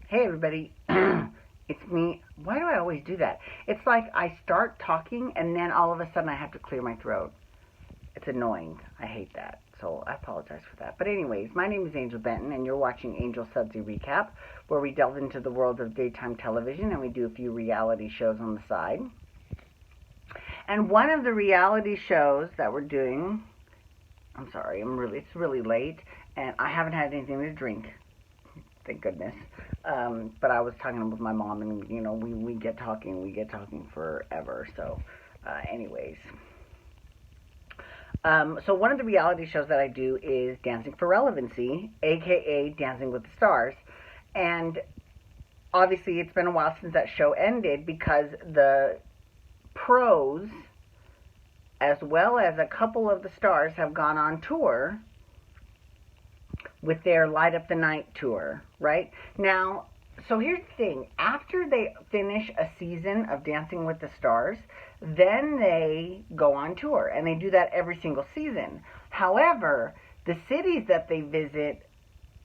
Hey everybody, it's me. Why do I always do that? It's like I start talking and then all of a sudden I have to clear my throat. It's annoying. I hate that. So I apologize for that. But anyways, my name is Angel Benton and you're watching Angel Sudsy Recap, where we delve into the world of daytime television and we do a few reality shows on the side. And one of the reality shows that we're doing, I'm sorry, it's really late and I haven't had anything to drink. Thank goodness. But I was talking with my mom, and we get talking forever. So, anyways, so one of the reality shows that I do is Dancing for Relevancy, aka Dancing with the Stars, and obviously it's been a while since that show ended because the pros, as well as a couple of the stars, have gone on tour with their Light Up the Night tour, right? Now, so here's the thing. After they finish a season of Dancing with the Stars, then they go on tour, and they do that every single season. However, the cities that they visit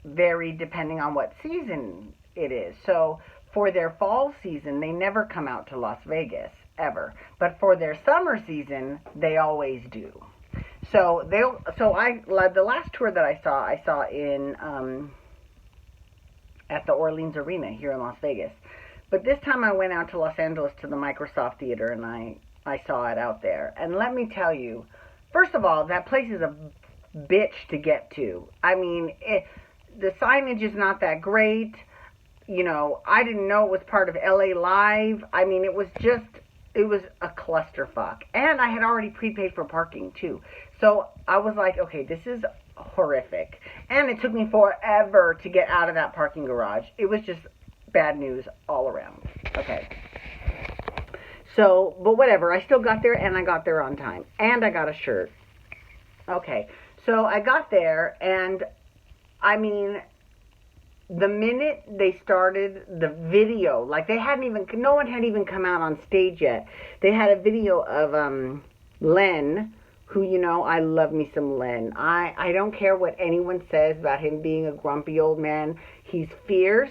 vary depending on what season it is. So for their fall season, they never come out to Las Vegas, ever. But for their summer season, they always do. So the last tour that I saw in at the Orleans Arena here in Las Vegas. But this time I went out to Los Angeles to the Microsoft Theater, and I saw it out there. And let me tell you, first of all, that place is a bitch to get to. I mean, the signage is not that great. I didn't know it was part of LA Live. I mean, it was a clusterfuck. And I had already prepaid for parking, too. So I was like, okay, this is horrific. And it took me forever to get out of that parking garage. It was just bad news all around. Okay. So, but whatever. I still got there, and I got there on time. And I got a shirt. Okay. So I got there, and I mean, the minute they started the video, like no one had even come out on stage yet. They had a video of Len, who, I love me some Len. I don't care what anyone says about him being a grumpy old man. He's fierce.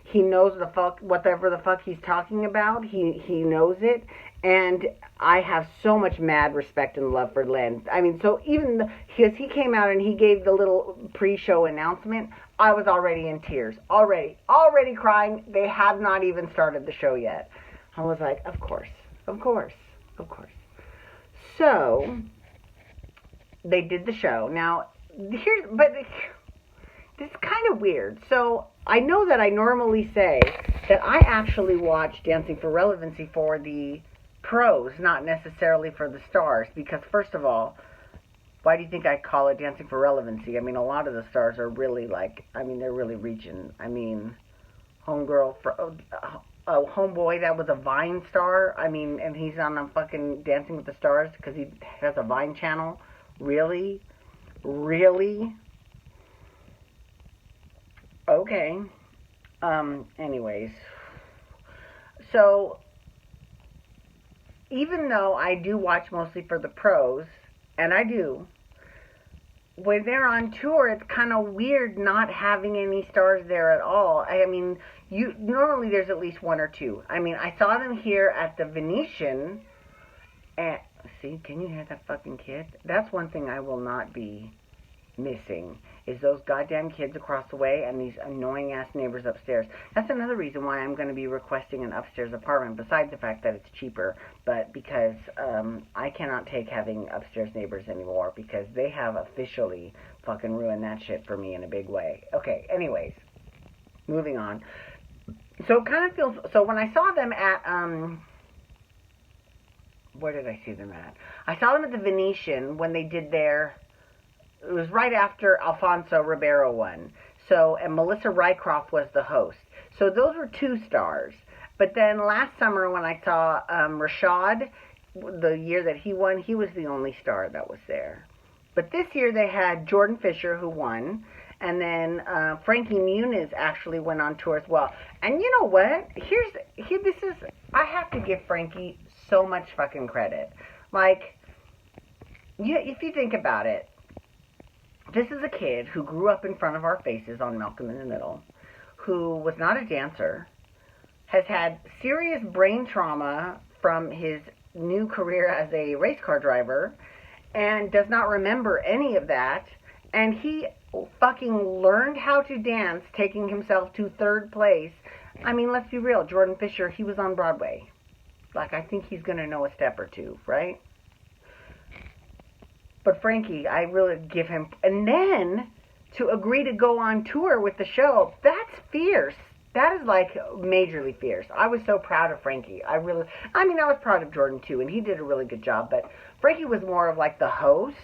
He knows whatever the fuck he's talking about. He knows it. And I have so much mad respect and love for Len. I mean, so because he came out and he gave the little pre-show announcement, I was already in tears. Already crying. They have not even started the show yet. I was like, of course. So they did the show. Now, this is kind of weird. So I know that I normally say that I actually watch Dancing for Relevancy for the pros, not necessarily for the stars, because first of all, why do you think I call it Dancing for Relevancy? I mean, a lot of the stars are really they're really reaching. I mean, homeboy that was a Vine star, I mean, and he's on a fucking Dancing with the Stars because he has a Vine channel. Really? Okay. Anyways. So, even though I do watch mostly for the pros, and I do, when they're on tour, it's kind of weird not having any stars there at all. I mean, normally there's at least one or two. I mean, I saw them here at the Venetian. See, can you hear that fucking kid? That's one thing I will not be missing, is those goddamn kids across the way and these annoying ass neighbors upstairs. That's another reason why I'm going to be requesting an upstairs apartment, besides the fact that it's cheaper, but because I cannot take having upstairs neighbors anymore, because they have officially fucking ruined that shit for me in a big way. Okay, anyways, moving on. So it kind of feels, so when I saw them at, where did I see them at? I saw them at the Venetian when they did it was right after Alfonso Ribeiro won. So, and Melissa Rycroft was the host. So those were two stars. But then last summer when I saw Rashad, the year that he won, he was the only star that was there. But this year they had Jordan Fisher, who won. And then Frankie Muniz actually went on tour as well. And you know what? I have to give Frankie so much fucking credit. Like, if you think about it, this is a kid who grew up in front of our faces on Malcolm in the Middle, who was not a dancer, has had serious brain trauma from his new career as a race car driver, and does not remember any of that, and he fucking learned how to dance, taking himself to 3rd place. I mean, let's be real, Jordan Fisher, he was on Broadway. Like, I think he's gonna know a step or two, right? But Frankie, I really give him, and then to agree to go on tour with the show, that's fierce. That is like majorly fierce. I was so proud of Frankie. I was proud of Jordan too, and he did a really good job, but Frankie was more of like the host,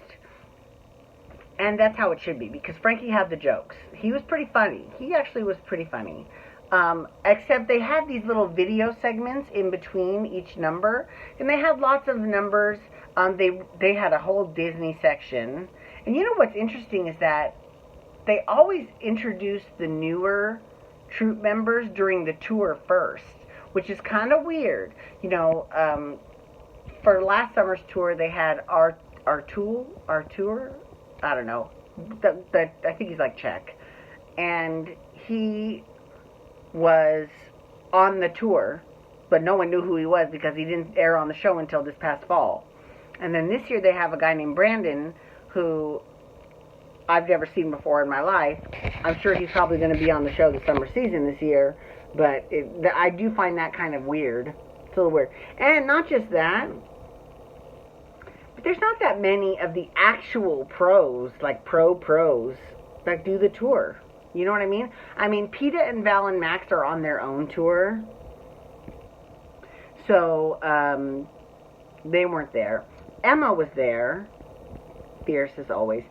and that's how it should be, because Frankie had the jokes. He was pretty funny. He actually was pretty funny. Except they had these little video segments in between each number, and they had lots of numbers. They had a whole Disney section, and you know what's interesting is that they always introduced the newer troupe members during the tour first, which is kind of weird. You know, for last summer's tour, they had Artur, I don't know, I think he's like Czech, and he was on the tour, but no one knew who he was because he didn't air on the show until this past fall. And then this year they have a guy named Brandon who I've never seen before in my life. I'm sure he's probably going to be on the show the summer season this year, but I do find that kind of weird. It's a little weird. And not just that, but there's not that many of the actual pros, like pros, that do the tour. You know what I mean? I mean, Peta and Val and Max are on their own tour, so they weren't there. Emma was there, fierce as always,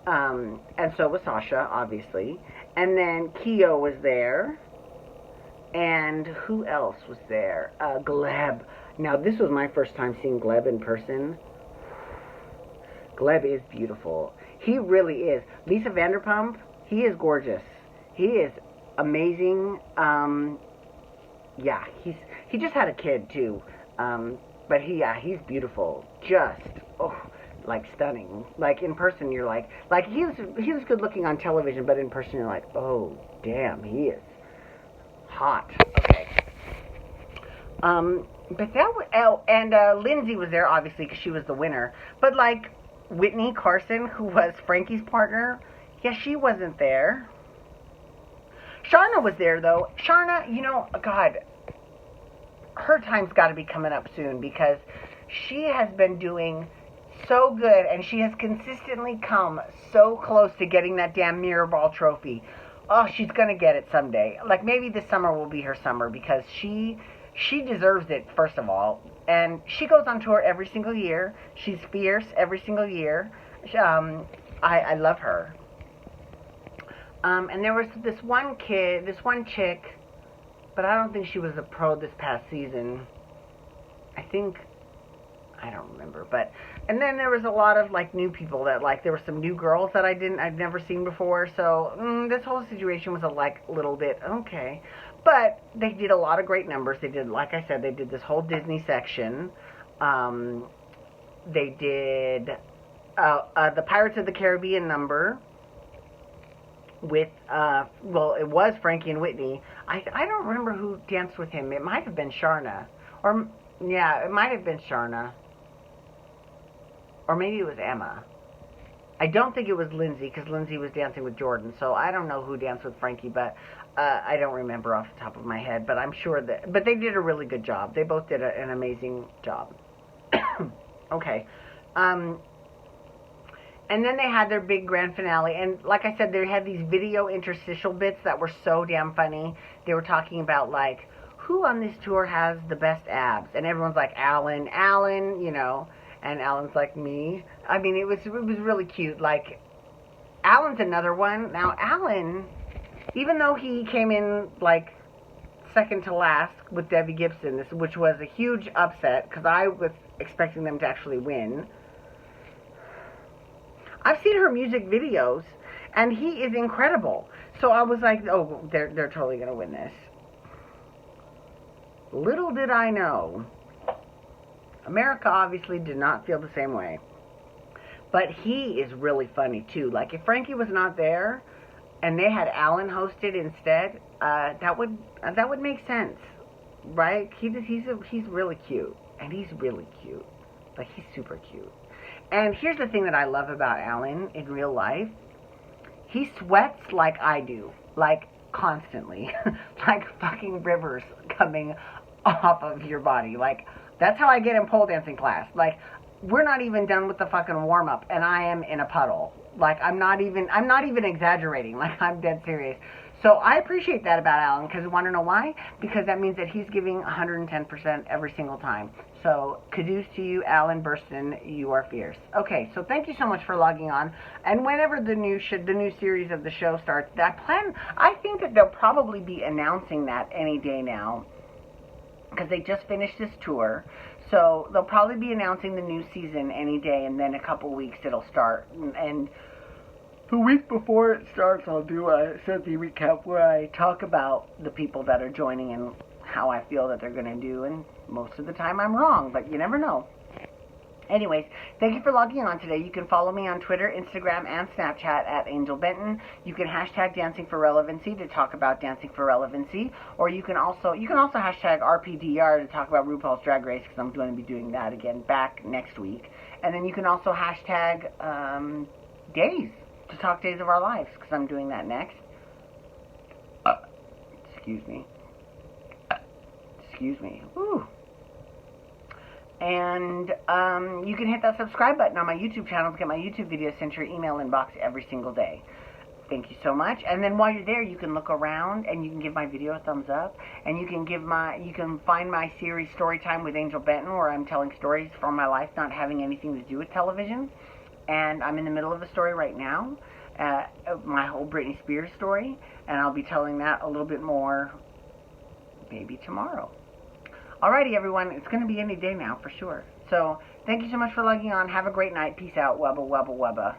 and so was Sasha, obviously. And then Keo was there, and who else was there? Gleb. Now, this was my first time seeing Gleb in person. Gleb is beautiful. He really is. Lisa Vanderpump, he is gorgeous. He is amazing. Yeah, he just had a kid too. But he's beautiful. Just like stunning. Like in person, you're like he was good looking on television, but in person, you're like, oh damn, he is hot. Okay. But that was, and Lindsay was there obviously because she was the winner. But like Whitney Carson, who was Frankie's partner, yeah, she wasn't there. Sharna was there though. Sharna, you know, God, her time's got to be coming up soon because she has been doing so good and she has consistently come so close to getting that damn Mirrorball trophy. Oh, she's gonna get it someday. Like maybe this summer will be her summer because she deserves it, first of all. And she goes on tour every single year. She's fierce every single year. I love her. And there was this one chick, but I don't think she was a pro this past season. I don't remember, and then there was a lot of like new people that like, there were some new girls that I'd never seen before, so this whole situation was a little bit, okay. But they did a lot of great numbers. They did, like I said, they did this whole Disney section. They did the Pirates of the Caribbean number with, it was Frankie and Whitney. I don't remember who danced with him. It might have been Sharna. It might have been Sharna. Or maybe it was Emma. I don't think it was Lindsay, because Lindsay was dancing with Jordan, so I don't know who danced with Frankie, but I don't remember off the top of my head, but I'm sure that, but they did a really good job. They both did an amazing job. Okay. And then they had their big grand finale, and like I said, they had these video interstitial bits that were so damn funny. They were talking about, like, who on this tour has the best abs? And everyone's like, Alan, you know, and Alan's like, me. I mean, it was really cute. Like, Alan's another one. Now, Alan, even though he came in, like, second to last with Debbie Gibson, which was a huge upset, because I was expecting them to actually win. I've seen her music videos, and he is incredible. So I was like, oh, they're totally going to win this. Little did I know, America obviously did not feel the same way. But he is really funny, too. Like, if Frankie was not there, and they had Alan hosted instead, that would make sense, right? He's really cute, and he's really cute. Like, he's super cute. And here's the thing that I love about Alan in real life. He sweats like I do, like constantly, like fucking rivers coming off of your body. Like, that's how I get in pole dancing class. Like, we're not even done with the fucking warm up, and I am in a puddle. Like, I'm not even exaggerating. Like, I'm dead serious. So I appreciate that about Alan, because you want to know why? Because that means that he's giving 110% every single time. So kudos to you, Alan Burston. You are fierce. Okay, so thank you so much for logging on. And whenever the new series of the show starts, I think that they'll probably be announcing that any day now, because they just finished this tour. So they'll probably be announcing the new season any day, and then a couple weeks it'll start. And the week before it starts, I'll do a Sudsy recap where I talk about the people that are joining and how I feel that they're going to do. And most of the time I'm wrong, but you never know. Anyways, thank you for logging on today. You can follow me on Twitter, Instagram, and Snapchat at Angel Benton. You can hashtag Dancing for Relevancy to talk about Dancing for Relevancy, or you can also hashtag RPDR to talk about RuPaul's Drag Race, because I'm going to be doing that again back next week. And then you can also hashtag days to talk Days of Our Lives, because I'm doing that next. Excuse me. Ooh. And you can hit that subscribe button on my YouTube channel to get my YouTube videos sent to your email inbox every single day. Thank you so much. And then while you're there, you can look around and you can give my video a thumbs up. And you can find my series Storytime with Angel Benton, where I'm telling stories from my life not having anything to do with television. And I'm in the middle of a story right now, my whole Britney Spears story. And I'll be telling that a little bit more maybe tomorrow. Alrighty, everyone. It's going to be any day now, for sure. So, thank you so much for logging on. Have a great night. Peace out. Wubba, wubba, wubba.